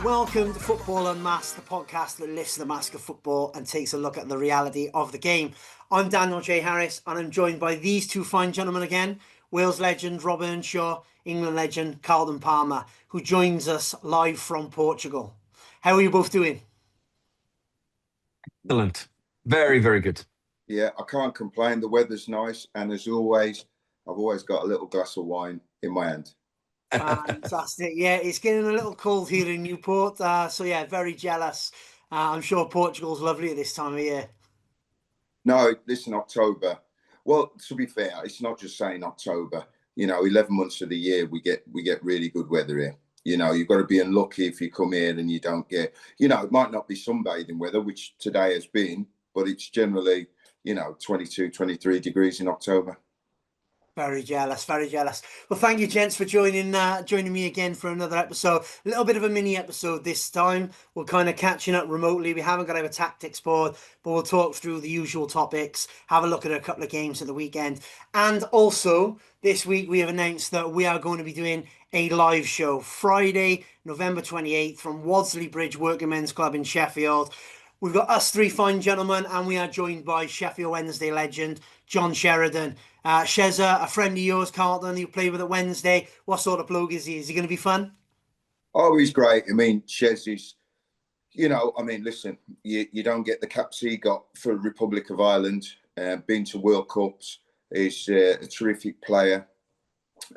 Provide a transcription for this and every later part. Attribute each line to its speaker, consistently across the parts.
Speaker 1: Welcome to Football Unmasked, the podcast that lifts the mask of football and takes a look at the reality of the game. I'm Daniel J. Harris, and I'm joined by these two fine gentlemen again, Wales legend Rob Earnshaw, England legend Carlton Palmer, who joins us live from Portugal. How are you both doing?
Speaker 2: Excellent. Very, very good.
Speaker 3: Yeah, I can't complain. The weather's nice, and as always, I've always got a little glass of wine in my hand.
Speaker 1: Fantastic. Yeah, it's getting a little cold here in Newport. So yeah, very jealous. I'm sure Portugal's lovely at this time of year.
Speaker 3: No, listen, October. Well, to be fair, it's not just saying October. 11 months of the year we get really good weather here. You've got to be unlucky if you come here and you don't get, it might not be sunbathing weather, which today has been, but it's generally, 22, 23 degrees in October.
Speaker 1: Very jealous, very jealous. Well, thank you, gents, for joining me again for another episode. A little bit of a mini episode this time. We're kind of catching up remotely. We haven't got our tactics board, but we'll talk through the usual topics, have a look at a couple of games at the weekend. And also, this week we have announced that we are going to be doing a live show Friday, November 28th from Wadsley Bridge Working Men's Club in Sheffield. We've got us three fine gentlemen, and we are joined by Sheffield Wednesday legend John Sheridan. Shezza, a friend of yours, Carlton, you play with at Wednesday. What sort of bloke is he? Is he going to be fun?
Speaker 3: Oh, he's great. I mean, Shez is, listen, you don't get the caps he got for Republic of Ireland, been to World Cups. He's a terrific player,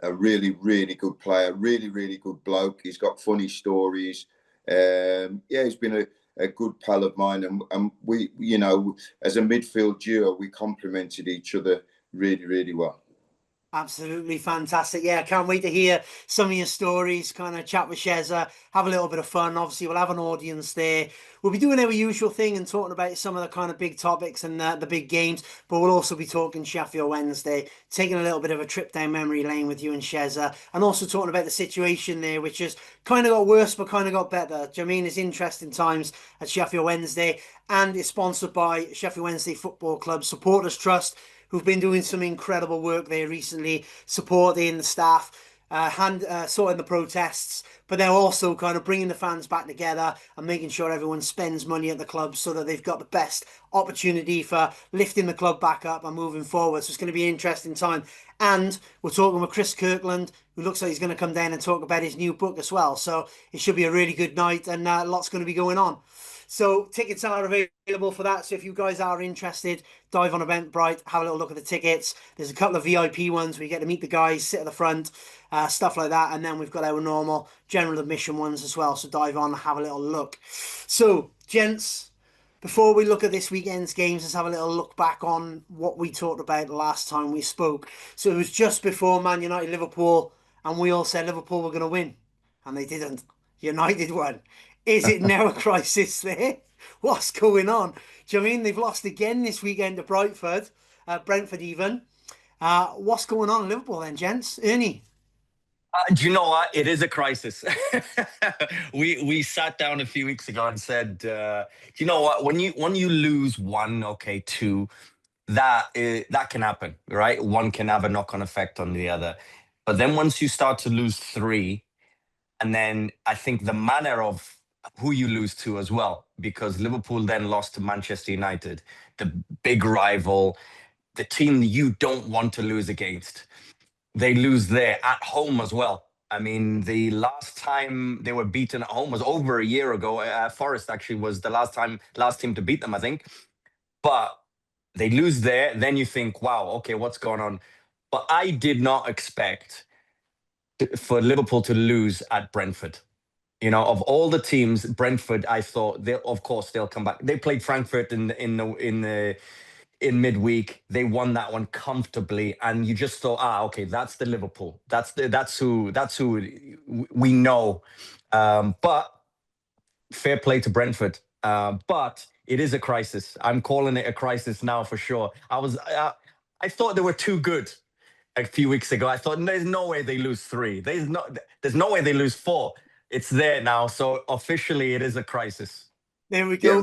Speaker 3: a really, really good player, really, really good bloke. He's got funny stories. He's been a good pal of mine, and we, as a midfield duo, we complemented each other really, really well.
Speaker 1: Absolutely fantastic. Yeah, I can't wait to hear some of your stories, kind of chat with Shezza, have a little bit of fun. Obviously, we'll have an audience there. We'll be doing our usual thing and talking about some of the kind of big topics and the big games, but we'll also be talking Sheffield Wednesday, taking a little bit of a trip down memory lane with you and Shezza, and also talking about the situation there, which has kind of got worse, but kind of got better. Do you know what I mean? It's interesting times at Sheffield Wednesday, and it's sponsored by Sheffield Wednesday Football Club Supporters Trust, who've been doing some incredible work there recently, supporting the staff, sorting the protests, but they're also kind of bringing the fans back together and making sure everyone spends money at the club so that they've got the best opportunity for lifting the club back up and moving forward. So it's going to be an interesting time. And we're talking with Chris Kirkland, who looks like he's going to come down and talk about his new book as well. So it should be a really good night, and lots going to be going on. So tickets are available for that. So if you guys are interested, dive on Eventbrite, have a little look at the tickets. There's a couple of VIP ones where you get to meet the guys, sit at the front, stuff like that. And then we've got our normal general admission ones as well. So dive on, have a little look. So, gents, before we look at this weekend's games, let's have a little look back on what we talked about the last time we spoke. So it was just before Man United Liverpool, and we all said Liverpool were going to win, and they didn't. United won. Is it now a crisis there? What's going on? Do you know what I mean? They've lost again this weekend to Brentford even. What's going on in Liverpool then, gents? Ernie?
Speaker 2: Do you know what? It is a crisis. We sat down a few weeks ago and said, do you know what? When you lose one, okay, two, that can happen, right? One can have a knock-on effect on the other. But then once you start to lose three, and then I think the manner of who you lose to as well, because Liverpool then lost to Manchester United, the big rival, the team you don't want to lose against. They lose there at home as well. I mean, the last time they were beaten at home was over a year ago. Forest actually was the last team to beat them, I think. But they lose there. Then you think, wow, okay, what's going on? But I did not expect for Liverpool to lose at Brentford. Of all the teams, Brentford, I thought they'll come back. They played Frankfurt in midweek. They won that one comfortably, and you just thought, okay, that's the Liverpool. That's who we know. But fair play to Brentford. But it is a crisis. I'm calling it a crisis now for sure. I thought they were too good a few weeks ago. I thought there's no way they lose three. There's no way they lose four. It's there now, so officially it is a crisis.
Speaker 1: There we go.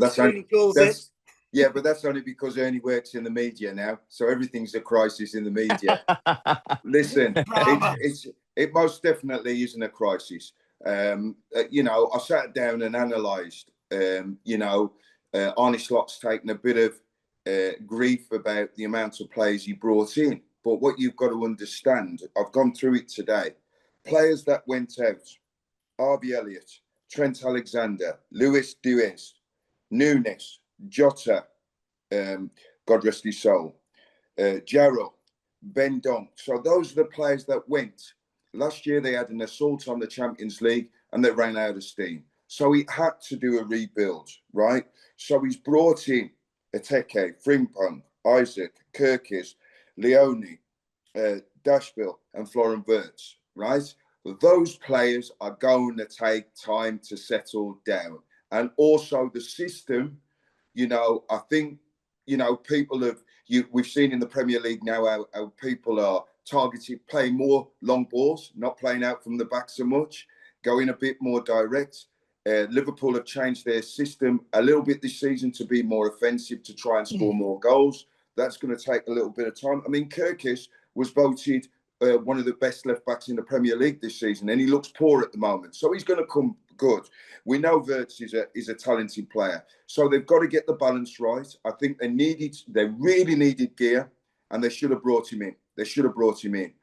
Speaker 3: Yeah, but that's only because Ernie works in the media now, so everything's a crisis in the media. Listen, it most definitely isn't a crisis. You know, I sat down and analysed. You know, Arne Slot's taken a bit of grief about the amount of players he brought in. But what you've got to understand, I've gone through it today. Players that went out: Harvey Elliott, Trent Alexander, Luis Diaz, Nunes, Jota, God rest his soul, Jarrell, Ben Donk. So those are the players that went. Last year they had an assault on the Champions League and they ran out of steam. So he had to do a rebuild, right? So he's brought in Ateke, Frimpong, Isaac, Kirkis, Leone, Dashville and Florian Wirtz, right? Those players are going to take time to settle down. And also the system, you know, I think, you know, people have, we've seen in the Premier League now how people are targeted, playing more long balls, not playing out from the back so much, going a bit more direct. Liverpool have changed their system a little bit this season to be more offensive, to try and score more goals. That's going to take a little bit of time. I mean, Kirkis was voted one of the best left backs in the Premier League this season, and he looks poor at the moment. So he's going to come good. We know Wirtz is a talented player. So they've got to get the balance right. I think they really needed gear, and they should have brought him in. They should have brought him in.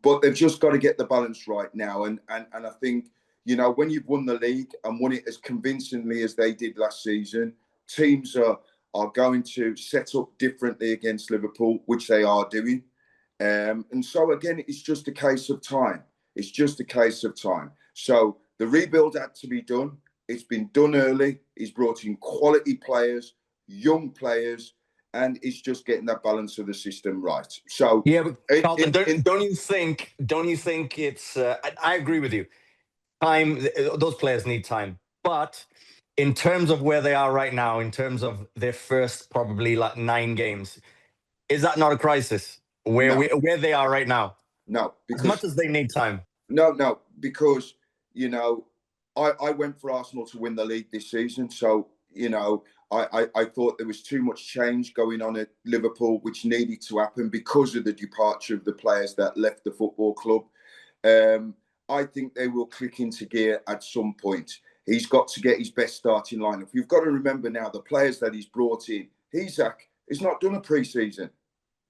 Speaker 3: But they've just got to get the balance right now. And I think, you know, when you've won the league and won it as convincingly as they did last season, teams are going to set up differently against Liverpool, which they are doing. And so, again, it's just a case of time. It's just a case of time. So the rebuild had to be done. It's been done early. He's brought in quality players, young players, and it's just getting that balance of the system right. So
Speaker 2: yeah, but Carlton, don't you think it's? I agree with you. Time. Those players need time, but in terms of where they are right now, in terms of their first probably like 9 games, is that not a crisis where they are right now?
Speaker 3: No, because
Speaker 2: as much as they need time.
Speaker 3: No, because, you know, I went for Arsenal to win the league this season. So, you know, I thought there was too much change going on at Liverpool, which needed to happen because of the departure of the players that left the football club. I think they will click into gear at some point. He's got to get his best starting lineup. You've got to remember now the players that he's brought in. Isak has not done a pre-season.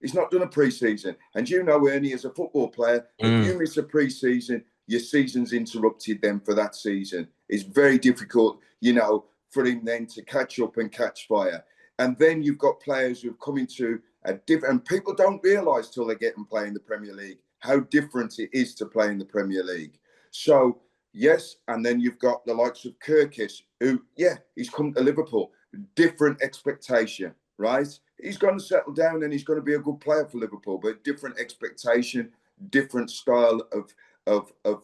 Speaker 3: He's not done a pre-season. And you know, Ernie, as a football player, if you miss a pre-season, your season's interrupted then for that season. It's very difficult, you know, for him then to catch up and catch fire. And then you've got players who've come into a different... And people don't realise till they get and play in the Premier League how different it is to play in the Premier League. So, yes, and then you've got the likes of Kirkis, who, yeah, he's come to Liverpool. Different expectation, right? He's going to settle down and he's going to be a good player for Liverpool, but different expectation, different style of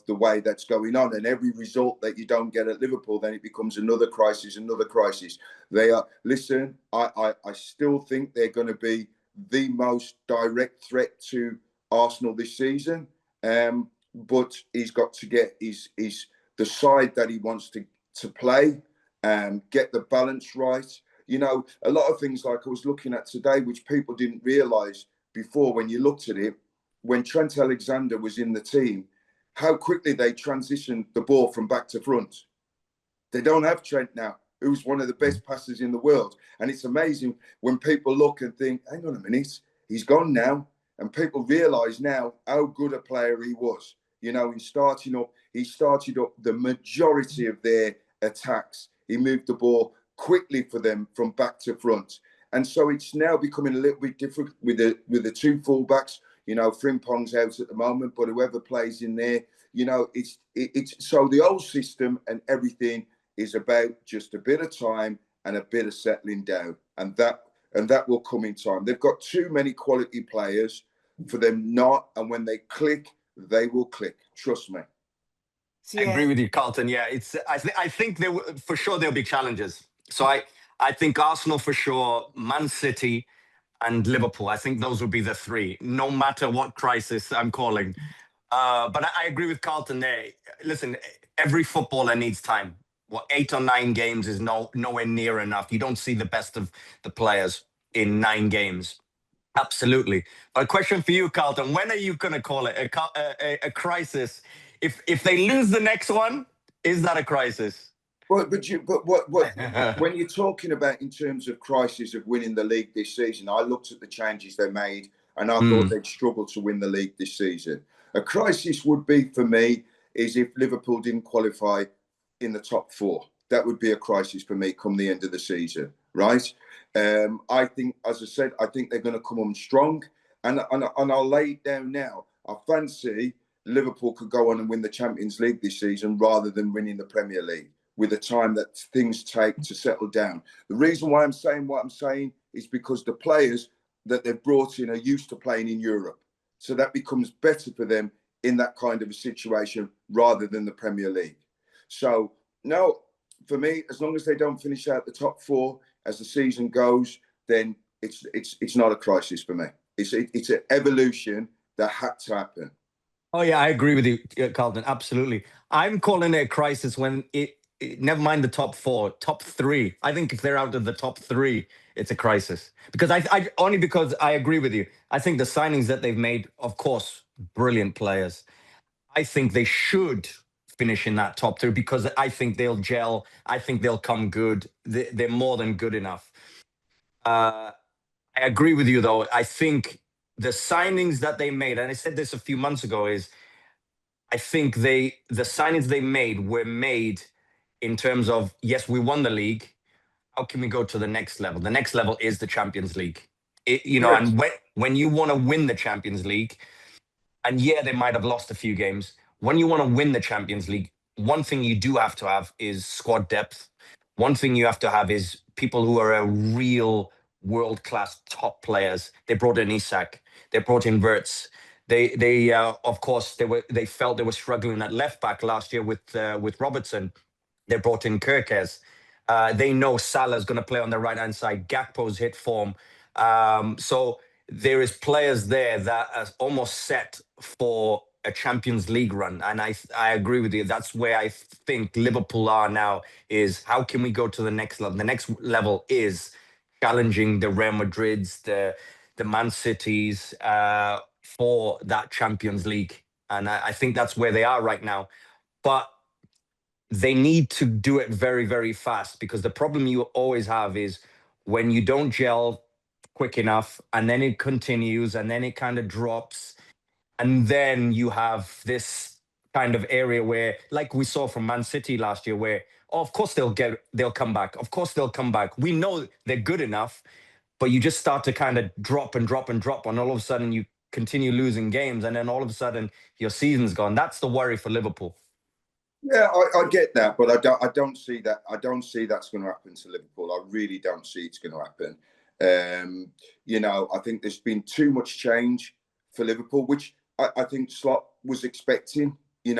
Speaker 3: the way that's going on. And every result that you don't get at Liverpool, then it becomes another crisis, another crisis. They are, listen, I still think they're going to be the most direct threat to Arsenal this season. But he's got to get the side that he wants to play and get the balance right. You know, a lot of things like I was looking at today, which people didn't realise before when you looked at it, when Trent Alexander was in the team, how quickly they transitioned the ball from back to front. They don't have Trent now, who's one of the best passers in the world. And it's amazing when people look and think, hang on a minute, he's gone now. And people realise now how good a player he was. You know, he started up the majority of their attacks. He moved the ball quickly for them from back to front. And so it's now becoming a little bit different with the two fullbacks. You know, Frimpong's out at the moment, but whoever plays in there, you know, it's so the old system and everything is about just a bit of time and a bit of settling down. And that will come in time. They've got too many quality players for them not, and when they click, they will click. Trust me.
Speaker 2: I agree with you, Carlton. Yeah, it's. I think for sure there'll be challenges. So I think Arsenal for sure, Man City, and Liverpool. I think those would be the 3, no matter what crisis I'm calling. But I agree with Carlton there. Listen, every footballer needs time. 8 or 9 games is nowhere near enough. You don't see the best of the players in 9 games. Absolutely. But a question for you, Carlton. When are you going to call it a crisis? If they lose the next one, Is that a crisis?
Speaker 3: But when you're talking about in terms of crisis of winning the league this season, I looked at the changes they made and I thought they'd struggle to win the league this season. A crisis would be for me is if Liverpool didn't qualify in the top four. That would be a crisis for me come the end of the season, right? I think, as I said, I think they're going to come on strong, and I'll lay it down now. I fancy Liverpool could go on and win the Champions League this season rather than winning the Premier League with the time that things take to settle down. The reason why I'm saying what I'm saying is because the players that they've brought in are used to playing in Europe. So that becomes better for them in that kind of a situation rather than the Premier League. So, no, for me, as long as they don't finish out the top four as the season goes, then it's not a crisis for me. It's an evolution that had to happen.
Speaker 2: Oh yeah, I agree with you, Carlton. Absolutely. I'm calling it a crisis when never mind the top four, top three. I think if they're out of the top three, it's a crisis. Because I only because I agree with you. I think the signings that they've made, of course, brilliant players. I think they should finish in that top three because I think they'll gel. I think they'll come good. They're more than good enough. I agree with you, though. I think the signings that they made, and I said this a few months ago, is I think the signings they made were made in terms of, yes, we won the league. How can we go to the next level? The next level is the Champions League.
Speaker 3: Correct.
Speaker 2: And when you want to win the Champions League, and yeah, they might have lost a few games. When you want to win the Champions League, one thing you do have to have is squad depth. One thing you have to have is people who are a real world-class top players. They brought in Isak. They brought in Wirtz. They of course they felt they were struggling at left back last year with Robertson. They brought in Kirkes. They know Salah's going to play on the right hand side. Gakpo's hit form. So there is players there that are almost set for a Champions League run, and I agree with you. That's where I think Liverpool are now. Is how can we go to the next level? The next level is challenging the Real Madrids, the Man Cities for that Champions League, and I think that's where they are right now. But they need to do it very, very fast because the problem you always have is when you don't gel quick enough and then it continues and then it kind of drops. And then you have this kind of area where, like we saw from Man City last year, where, oh, of course they'll come back. Of course they'll come back. We know they're good enough, but you just start to kind of drop and drop and drop. And all of a sudden you continue losing games. And then all of a sudden your season's gone. That's the worry for Liverpool.
Speaker 3: Yeah, I get that, but I don't see that. I don't see that's going to happen to Liverpool. I really don't see it's going to happen. I think there's been too much change for Liverpool, which I think Slot was expecting. He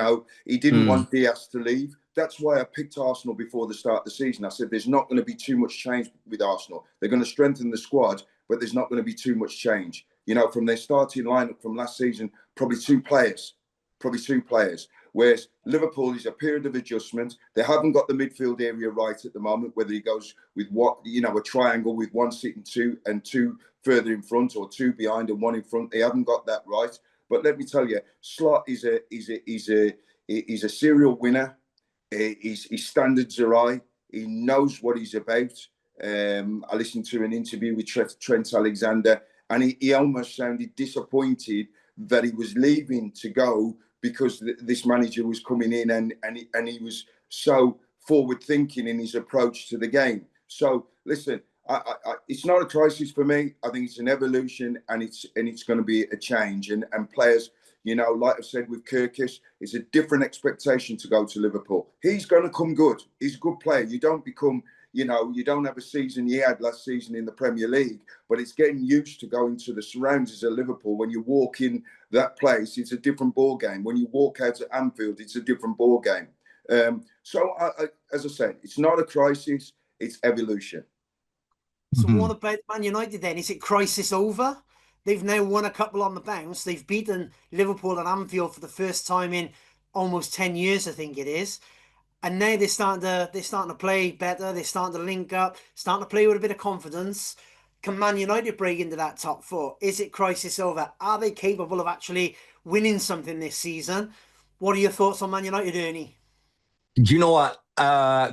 Speaker 3: didn't want Diaz to leave. That's why I picked Arsenal before the start of the season. I said there's not going to be too much change with Arsenal. They're going to strengthen the squad, but there's not going to be too much change. From their starting lineup from last season, probably two players. Whereas Liverpool is a period of adjustment. They haven't got the midfield area right at the moment, whether he goes with a triangle with one sitting two and two further in front or two behind and one in front. They haven't got that right. But let me tell you, Slot is a serial winner. His standards are high. He knows what he's about. I listened to an interview with Trent Alexander, and he almost sounded disappointed that he was leaving to go because this manager was coming in and he was so forward thinking in his approach to the game. So listen, it's not a crisis for me. I think it's an evolution and it's going to be a change. And players, like I said with Kirkes, it's a different expectation to go to Liverpool. He's going to come good. He's a good player. You don't become, you don't have a season he had last season in the Premier League, but it's getting used to going to the surroundings of Liverpool. When you walk in that place, it's a different ball game. When you walk out at Anfield, it's a different ball game. So, as I said, it's not a crisis, it's evolution.
Speaker 1: So what about Man United then? Is it crisis over? They've now won a couple on the bounce. They've beaten Liverpool at Anfield for the first time in almost 10 years, I think it is. And now they're starting to play better. They're starting to link up, starting to play with a bit of confidence. Can Man United break into that top four? Is it crisis over? Are they capable of actually winning something this season? What are your thoughts on Man United, Ernie?
Speaker 2: Do you know what?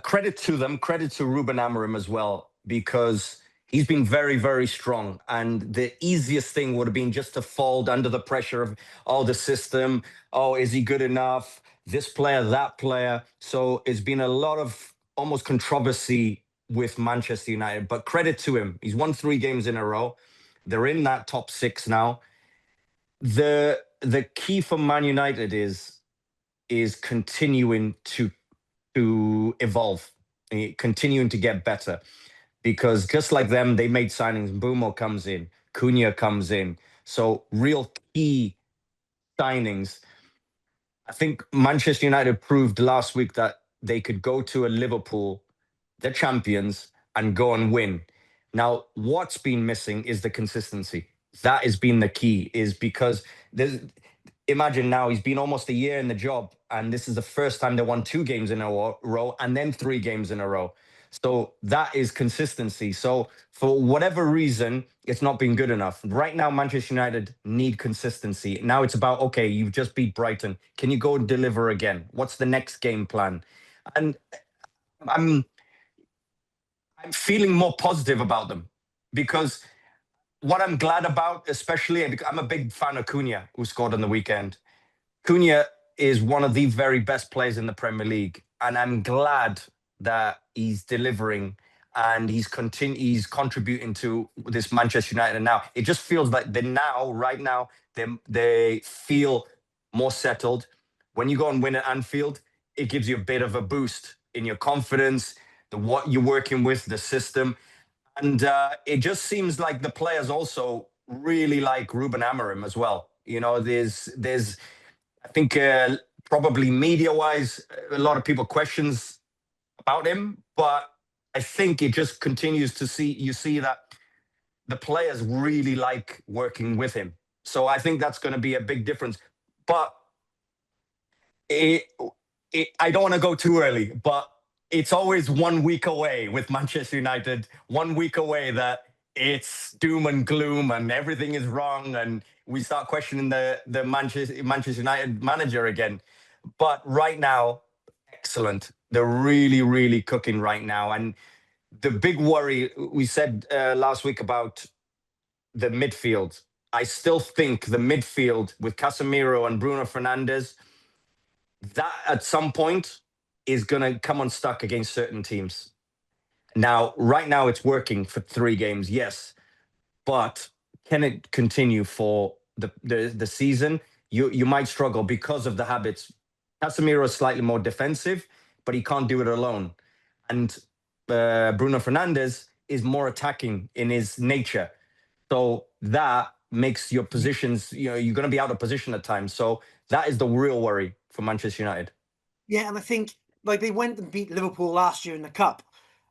Speaker 2: Credit to them, credit to Ruben Amorim as well, because he's been very, very strong. And the easiest thing would have been just to fold under the pressure of, oh, the system. Oh, is he good enough? This player, that player. So it's been a lot of almost controversy with Manchester United. But credit to him. He's won 3 games in a row. They're in that top 6 now. The key for Man United is continuing to evolve, continuing to get better. Because just like them, they made signings. Bumo comes in, Cunha comes in. So real key signings. I think Manchester United proved last week that they could go to a Liverpool, the champions, and go and win. Now, what's been missing is the consistency. That has been the key, is because there's imagine now he's been almost a year in the job, and this is the first time they won 2 games in a row and then 3 games in a row. So that is consistency. So for whatever reason, it's not been good enough. Right now, Manchester United need consistency. Now it's about, okay, you've just beat Brighton. Can you go and deliver again? What's the next game plan? And I'm I'm feeling more positive about them, because what I'm glad about, especially because I'm a big fan of Cunha, who scored on the weekend. Cunha is one of the very best players in the Premier League, and I'm glad that he's delivering and he's contributing to this Manchester United. And now it just feels like right now, they feel more settled. When you go and win at Anfield, it gives you a bit of a boost in your confidence, the what you're working with, the system, and it just seems like the players also really like Ruben Amorim as well. You know, there's I think probably media-wise, a lot of people questions about him, but I think it just continues to see that the players really like working with him. So I think that's going to be a big difference. But it, I don't want to go too early, but it's always 1 week away with Manchester United, 1 week away that it's doom and gloom and everything is wrong and we start questioning the Manchester United manager again. But right now, excellent. They're really, really cooking right now. And the big worry we said last week about the midfield. I still think the midfield with Casemiro and Bruno Fernandes, that at some point is going to come unstuck against certain teams. Now, right now, it's working for 3 games, yes, but can it continue for the season? You might struggle because of the habits. Casemiro is slightly more defensive, but he can't do it alone. And Bruno Fernandes is more attacking in his nature. So that makes your positions, you're going to be out of position at times. So that is the real worry for Manchester United.
Speaker 1: Yeah, and I think like they went and beat Liverpool last year in the cup.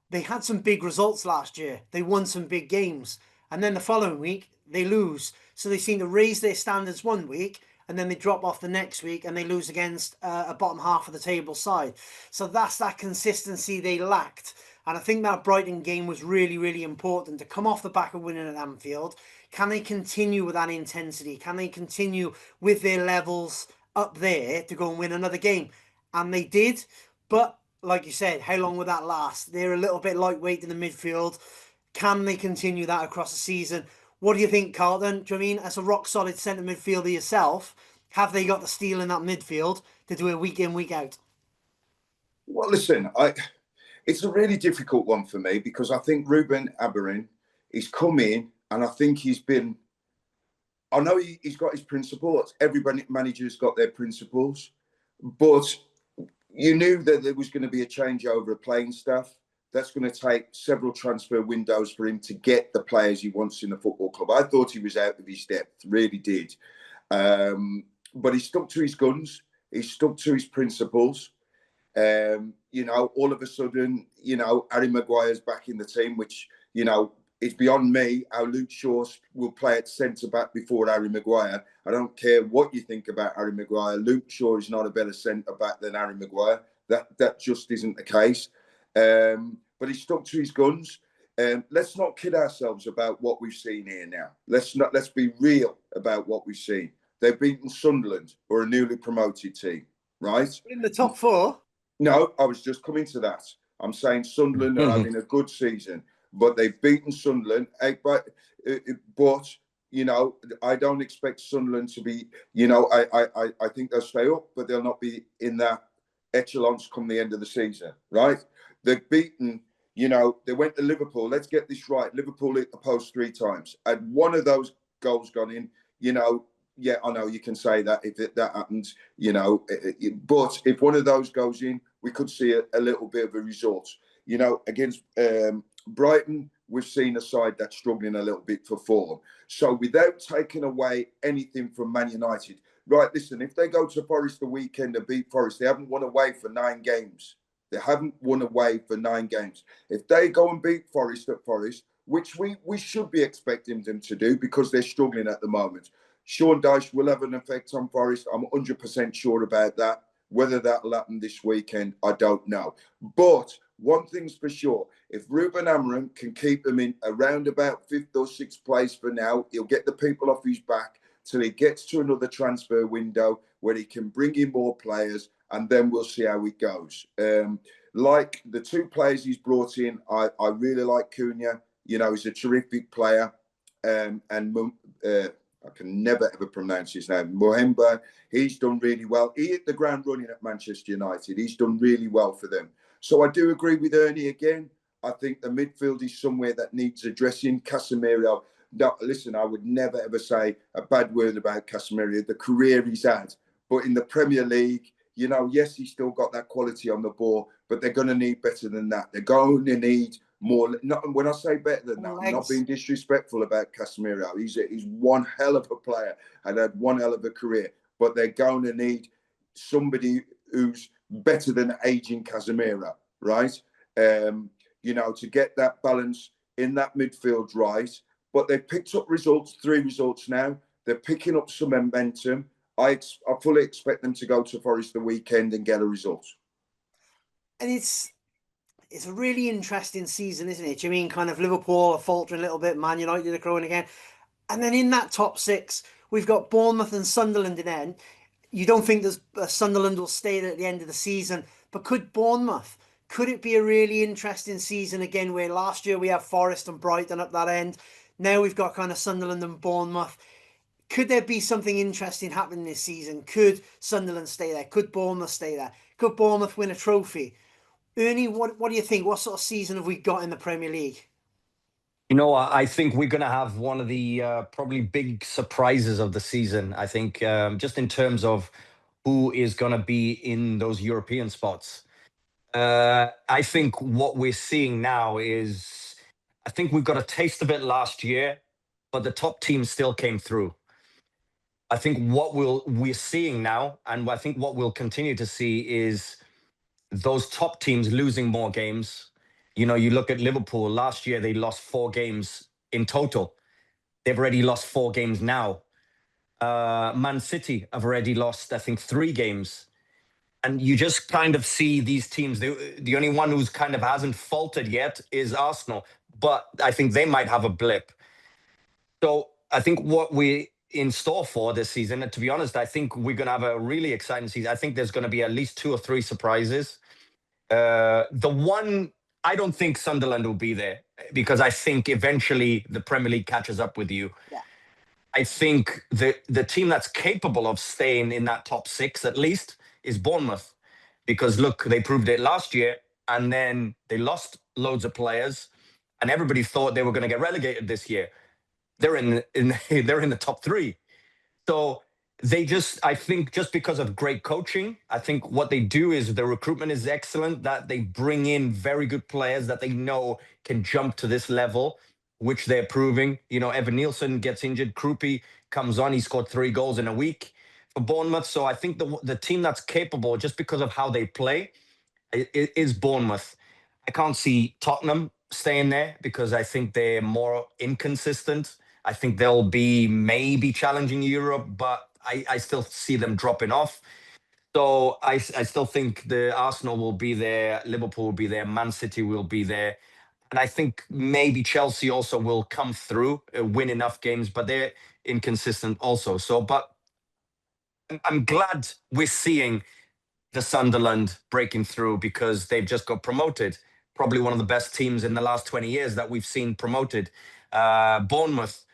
Speaker 1: They had some big results last year. They won some big games. And then the following week, they lose. So they seem to raise their standards 1 week and then they drop off the next week and they lose against a bottom half of the table side. So that's that consistency they lacked. And I think that Brighton game was really, really important to come off the back of winning at Anfield. Can they continue with that intensity? Can they continue with their levels up there to go and win another game? And they did. But like you said, how long will that last? They're a little bit lightweight in the midfield. Can they continue that across the season? What do you think, Carlton? Do you know what I mean, as a rock solid centre midfielder yourself, have they got the steel in that midfield to do it week in, week out?
Speaker 3: Well, listen, it's a really difficult one for me because I think Ruben Amorim, he's come in and I think he's been, I know he's got his principles. Every manager's got their principles, but you knew that there was going to be a changeover of playing staff. That's going to take several transfer windows for him to get the players he wants in the football club. I thought he was out of his depth, really did. But he stuck to his guns. He stuck to his principles. All of a sudden, Harry Maguire's back in the team, which, it's beyond me how Luke Shaw will play at centre-back before Harry Maguire. I don't care what you think about Harry Maguire. Luke Shaw is not a better centre-back than Harry Maguire. That just isn't the case. But he stuck to his guns. Let's not kid ourselves about what we've seen here now. Let's be real about what we've seen. They've beaten Sunderland, or a newly promoted team, right?
Speaker 1: In the top 4.
Speaker 3: No, I was just coming to that. I'm saying Sunderland are having a good season, but they've beaten Sunderland. But you know, I don't expect Sunderland to be. You know, I think they'll stay up, but they'll not be in that echelons come the end of the season. Right? They've beaten. You know, they went to Liverpool. Let's get this right. Liverpool hit the post 3 times. Had one of those goals gone in, you know, yeah, I know you can say that if that happens, you know, but if one of those goes in, we could see a little bit of a result. You know, against Brighton, we've seen a side that's struggling a little bit for form. So without taking away anything from Man United, right, listen, if they go to Forest the weekend and beat Forest, they haven't won away for 9 games. They haven't won away for 9 games. If they go and beat Forest at Forest, which we should be expecting them to do because they're struggling at the moment, Sean Dyche will have an effect on Forest. I'm 100% sure about that. Whether that'll happen this weekend, I don't know. But one thing's for sure, if Ruben Amorin can keep them in around about 5th or 6th place for now, he'll get the people off his back till he gets to another transfer window where he can bring in more players, and then we'll see how it goes. Like the 2 players he's brought in, I really like Cunha. You know, he's a terrific player. I can never ever pronounce his name. Mohemba, he's done really well. He hit the ground running at Manchester United. He's done really well for them. So I do agree with Ernie again. I think the midfield is somewhere that needs addressing. Casemiro, no, listen, I would never ever say a bad word about Casemiro, the career he's had. But in the Premier League, you know, yes, he's still got that quality on the ball, but they're going to need better than that. They're going to need more. Not, when I say better than that, I'm not being disrespectful about Casemiro. He's one hell of a player and had one hell of a career, but they're going to need somebody who's better than aging Casemiro, right? You know, to get that balance in that midfield right. But they've picked up results, 3 results now. They're picking up some momentum. I fully expect them to go to Forest the weekend and get a result.
Speaker 1: And it's a really interesting season, isn't it? Do you mean kind of Liverpool are faltering a little bit, Man United are growing again? And then in that top 6, we've got Bournemouth and Sunderland in there. You don't think there's Sunderland will stay there at the end of the season, but could Bournemouth? Could it be a really interesting season again where last year we have Forest and Brighton at that end? Now we've got kind of Sunderland and Bournemouth. Could there be something interesting happening this season? Could Sunderland stay there? Could Bournemouth stay there? Could Bournemouth win a trophy? Ernie, what do you think? What sort of season have we got in the Premier League?
Speaker 2: You know, I think we're going to have one of the probably big surprises of the season. I think just in terms of who is going to be in those European spots. I think what we're seeing now is, I think we got a taste of it last year, but the top teams still came through. I think what we're seeing now, and I think what we'll continue to see is those top teams losing more games. You know, you look at Liverpool last year, they lost 4 games in total. They've already lost 4 games now. Man City have already lost, I think, 3 games. And you just kind of see these teams. The only one who's kind of hasn't faltered yet is Arsenal. But I think they might have a blip. So I think what we're in store for this season, and to be honest, I think we're going to have a really exciting season. I think there's going to be at least 2 or 3 surprises. The one, I don't think Sunderland will be there because I think eventually the Premier League catches up with you.
Speaker 1: Yeah.
Speaker 2: I think the team that's capable of staying in that top 6 at least is Bournemouth, because look, they proved it last year and then they lost loads of players and everybody thought they were going to get relegated this year. They're they're in the top 3. So they just, I think just because of great coaching, I think what they do is the recruitment is excellent, that they bring in very good players that they know can jump to this level, which they're proving. You know, Evan Nielsen gets injured. Krupi comes on. He scored 3 goals in a week for Bournemouth. So I think the team that's capable, just because of how they play, is Bournemouth. I can't see Tottenham staying there because I think they're more inconsistent. I think they'll be maybe challenging Europe, but I still see them dropping off. So I still think the Arsenal will be there, Liverpool will be there, Man City will be there. And I think maybe Chelsea also will come through, win enough games, but they're inconsistent also. So, but I'm glad we're seeing the Sunderland breaking through because they've just got promoted. Probably one of the best teams in the last 20 years that we've seen promoted. Bournemouth,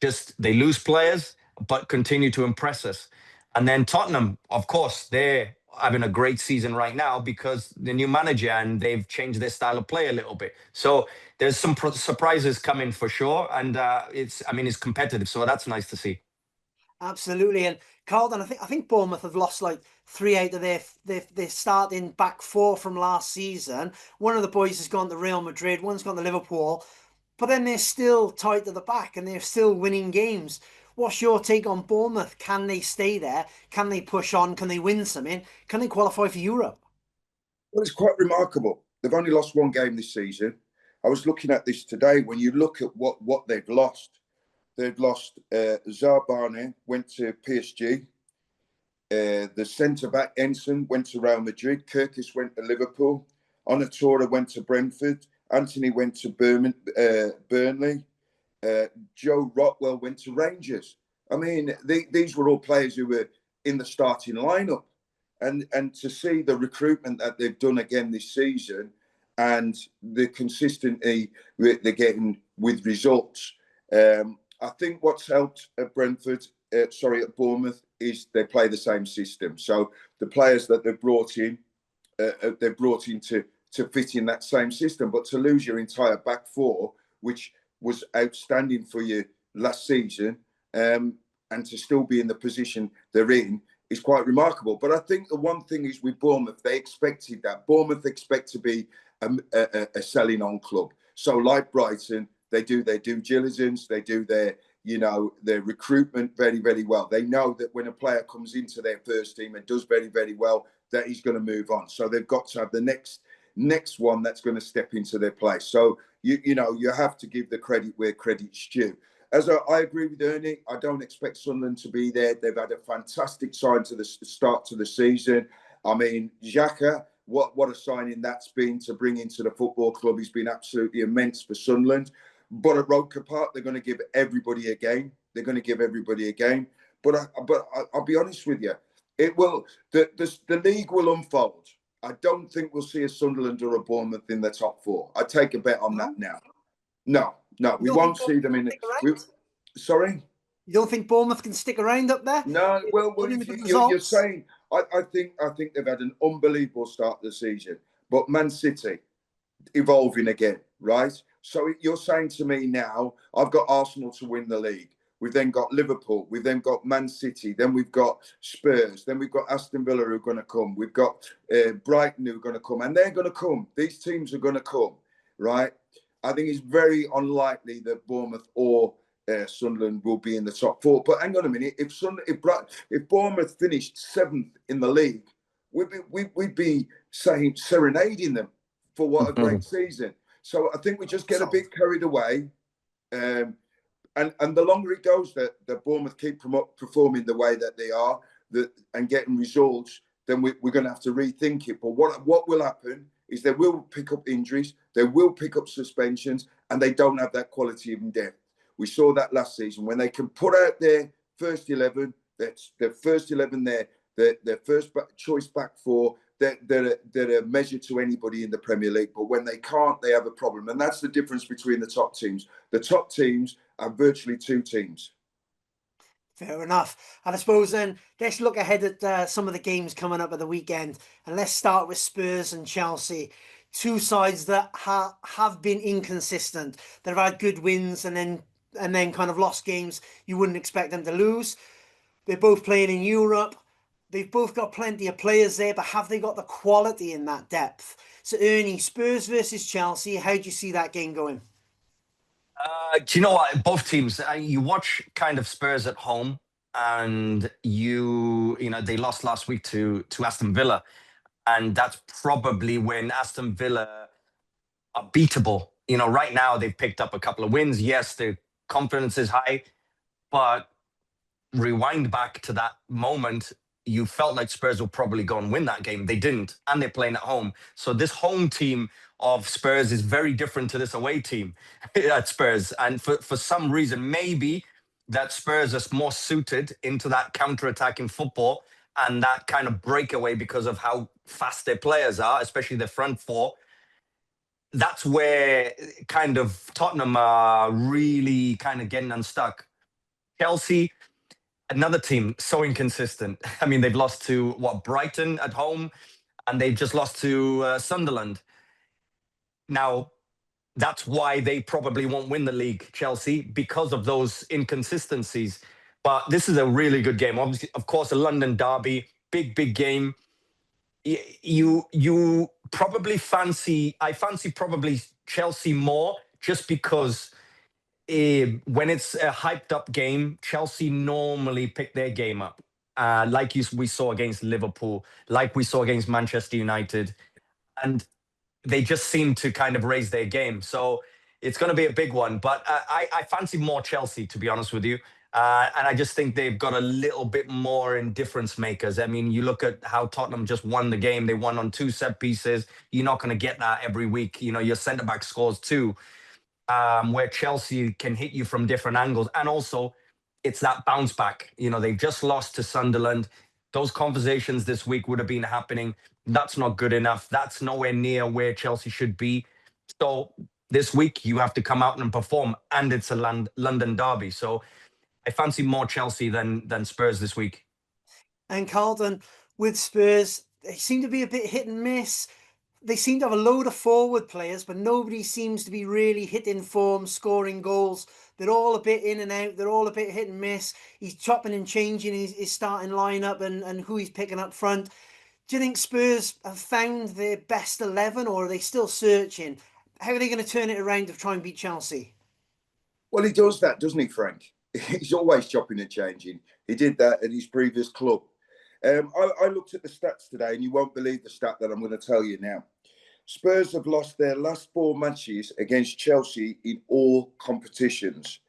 Speaker 2: just they lose players, but continue to impress us. And then Tottenham, of course, they're having a great season right now because the new manager and they've changed their style of play a little bit. So there's some surprises coming for sure. And it's competitive. So that's nice to see.
Speaker 1: Absolutely. And Carlton, I think Bournemouth have lost like 3 out of their starting back 4 from last season. One of the boys has gone to Real Madrid, one's gone to Liverpool, but then they're still tight at the back and they're still winning games. What's your take on Bournemouth? Can they stay there? Can they push on? Can they win something? Can they qualify for Europe?
Speaker 3: Well, it's quite remarkable. They've only lost 1 game this season. I was looking at this today. When you look at what they've lost, they've lost Zarbane, went to PSG. The centre-back, Ensign, went to Real Madrid. Kirkis went to Liverpool. Onatora went to Brentford. Anthony went to Burnley. Joe Rockwell went to Rangers. I mean, these were all players who were in the starting lineup. And to see the recruitment that they've done again this season and the consistency they're getting with results, I think what's helped at Bournemouth is they play the same system. So the players that they've brought in to fit in that same system. But to lose your entire back 4, which was outstanding for you last season, and to still be in the position they're in is quite remarkable. But I think the one thing is with Bournemouth, they expected that. Bournemouth expect to be a selling on club. So like Brighton, they do their due diligence, they do their recruitment very, very well. They know that when a player comes into their first team and does very, very well, that he's going to move on. So they've got to have the next one that's going to step into their place. So you have to give the credit where credit's due. As I agree with Ernie, I don't expect Sunderland to be there. They've had a fantastic sign to the start to the season. I mean, Xhaka, what a signing that's been to bring into the football club. He's been absolutely immense for Sunderland. But at Roker Park, they're going to give everybody a game. But I'll be honest with you, it will. The league will unfold. I don't think we'll see a Sunderland or a Bournemouth in the top 4. I take a bet on that now. No, we won't see them in. Sorry?
Speaker 1: You don't think Bournemouth can stick around up there?
Speaker 3: No, well you're saying, I think they've had an unbelievable start to the season. But Man City, evolving again, right? So you're saying to me now, I've got Arsenal to win the league. We've then got Liverpool. We've then got Man City. Then we've got Spurs. Then we've got Aston Villa who are going to come. We've got Brighton who are going to come. And they're going to come. These teams are going to come, right? I think it's very unlikely that Bournemouth or Sunderland will be in the top 4. But hang on a minute. If Bournemouth finished 7th in the league, we'd be saying, serenading them for what a great season. So I think we just get a bit carried away. And the longer it goes that Bournemouth keep performing the way that they are and getting results, then we're going to have to rethink it. But what will happen is they will pick up injuries, they will pick up suspensions, and they don't have that quality in depth. We saw that last season when they can put out their first 11, their first 11 there, their first choice back 4. They're a measure to anybody in the Premier League, but when they can't, they have a problem. And that's the difference between the top teams. The top teams are virtually 2 teams.
Speaker 1: Fair enough. And I suppose then let's look ahead at some of the games coming up at the weekend. And let's start with Spurs and Chelsea. 2 sides that have been inconsistent. They've had good wins and then kind of lost games you wouldn't expect them to lose. They're both playing in Europe. They've both got plenty of players there, but have they got the quality in that depth? So, Ernie, Spurs versus Chelsea, how do you see that game going?
Speaker 2: Do you know what? Both teams, you watch kind of Spurs at home, and they lost last week to Aston Villa, and that's probably when Aston Villa are beatable. Right now they've picked up a couple of wins. Yes, their confidence is high, but rewind back to that moment, you felt like Spurs will probably go and win that game. They didn't, and they're playing at home. So this home team of Spurs is very different to this away team at Spurs. And for some reason, maybe that Spurs is more suited into that counter-attacking football and that kind of breakaway because of how fast their players are, especially the front four. That's where kind of Tottenham are really kind of getting unstuck. Chelsea, another team, so inconsistent. I mean, they've lost to, Brighton at home, and they've just lost to Sunderland. Now, that's why they probably won't win the league, Chelsea, because of those inconsistencies. But this is a really good game. Obviously, of course, a London derby, big game. You probably I fancy probably Chelsea more, just because when it's a hyped up game, Chelsea normally pick their game up. We saw against Liverpool, like we saw against Manchester United. And they just seem to kind of raise their game. So it's going to be a big one. But I fancy more Chelsea, to be honest with you. And I just think they've got a little bit more in difference makers. I mean, you look at how Tottenham just won the game. They won on 2 set pieces. You're not going to get that every week. You know, your centre-back scores too, where Chelsea can hit you from different angles. And also, it's that bounce back. You know, they've just lost to Sunderland. Those conversations this week would have been happening. That's not good enough. That's nowhere near where Chelsea should be. So this week, you have to come out and perform, and it's a London derby. So I fancy more Chelsea than Spurs this week.
Speaker 1: And Carlton, with Spurs, they seem to be a bit hit and miss. They seem to have a load of forward players, but nobody seems to be really hitting form, scoring goals. They're all a bit in and out. They're all a bit hit and miss. He's chopping and changing his starting lineup and who he's picking up front. Do you think Spurs have found their best 11, or are they still searching? How are they going to turn it around to try and beat Chelsea?
Speaker 3: Well, he does that, doesn't he, Frank? He's always chopping and changing. He did that at his previous club. I looked at the stats today, and you won't believe the stat that I'm going to tell you now. Spurs have lost their last 4 matches against Chelsea in all competitions.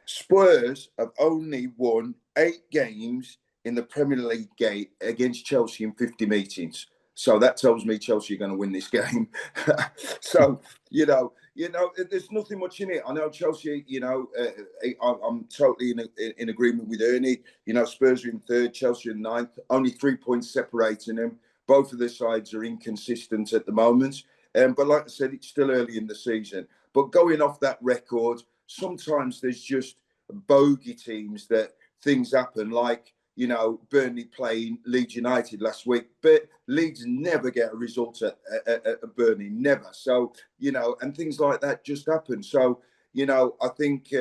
Speaker 3: Spurs have only won 8 games in the Premier League gate against Chelsea in 50 meetings. So that tells me Chelsea are going to win this game. So, there's nothing much in it. I know Chelsea, I'm totally in agreement with Ernie. You know, Spurs are in 3rd, Chelsea in 9th, only 3 points separating them. Both of the sides are inconsistent at the moment. But like I said, it's still early in the season. But going off that record, sometimes there's just bogey teams that things happen, like, you know, Burnley playing Leeds United last week. But Leeds never get a result at Burnley, never. So, you know, and things like that just happen. So, you know, I think